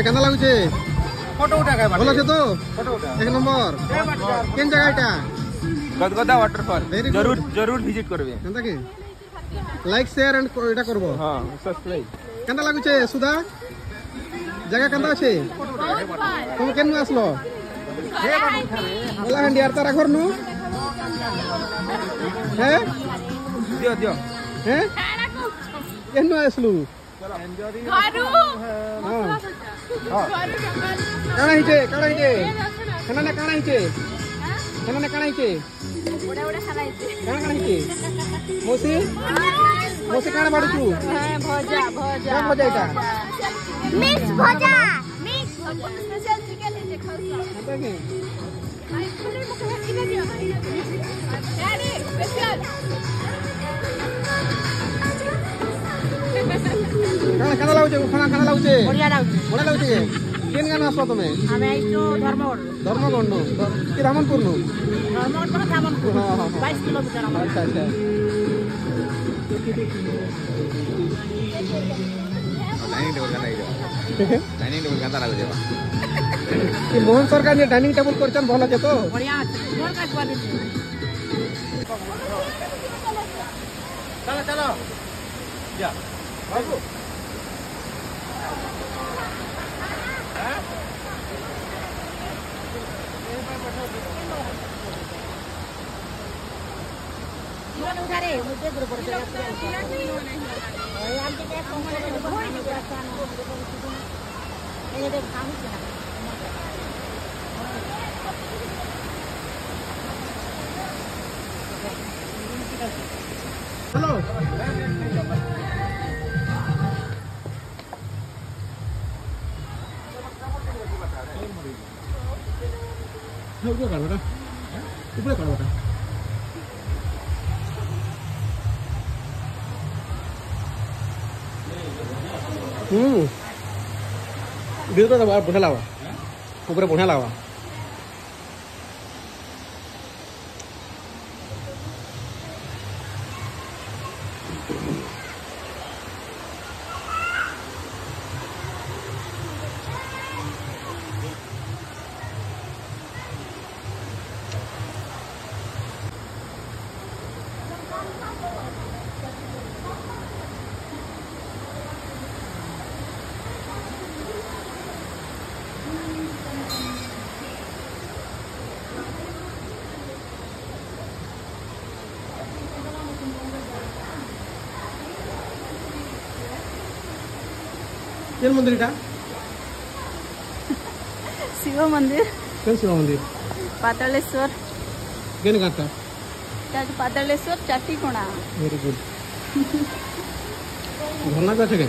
কেনা লাগুছে फोटो उठा के ভালো আছে তো फोटो उठा এক নম্বর কোন জায়গা এটা गदगदा वाटरफॉल जरूर जरूर विजिट करबे কেনটা কি লাইক শেয়ার এন্ড এটা করব हां सब्सक्राइब কেনটা লাগুছে সুধা জায়গা কেনটা আছে তুমি কেন আসলো ওলা হান্ডি আর তারা ঘর নু হ্যাঁ दियो दियो হ্যাঁ কেন আসলু ঘরু হ্যাঁ কাଣା হিতে কেনা না কাଣା হিতে ওড়া ওড়া খাইছে কাଣା হিতে মোসি কাଣା বাড়ুছু হ্যাঁ ভজা কাম মজা এটা মিক্স ভজা স্পেশাল চিকেন এসে খাওয়া এটা কি ভাই ফুলের মুখে এটা দিও হ্যাঁ রে স্পেশাল কানা লাগুছে কানা লাগুছে বড়িয়া বড় লাগুছে কেন গান আসলো তুমি আমি আইছো ধর্মগণ্ড কি রামনপুর নু ধর্মগড় 22 কিলোমিটার আচ্ছা আচ্ছা डाइनिंग टेबल कांता लागो जेबा कि मोहन सरकार जे डाइनिंग टेबल करछन भल আছে তো बढ़िया मोर का क्वालिटी चलो चलो जा बाबू उठा रे मुझे गुरु पड़ गया आम के क्या कमल है बहुत आसान ये देख खाऊं क्या हेलो ऊपर कर बेटा ऊपर कर बेटा ভিডিওটা বঢ়িয়া লাগা উপরে বঢ়িয়া লাগা केन मंदिर এটা शिव मंदिर কেন শিব মন্দির पातालेश्वर কেন গাটা पातालेश्वर चाटी कोणा वेरी गुड घरना का ठेके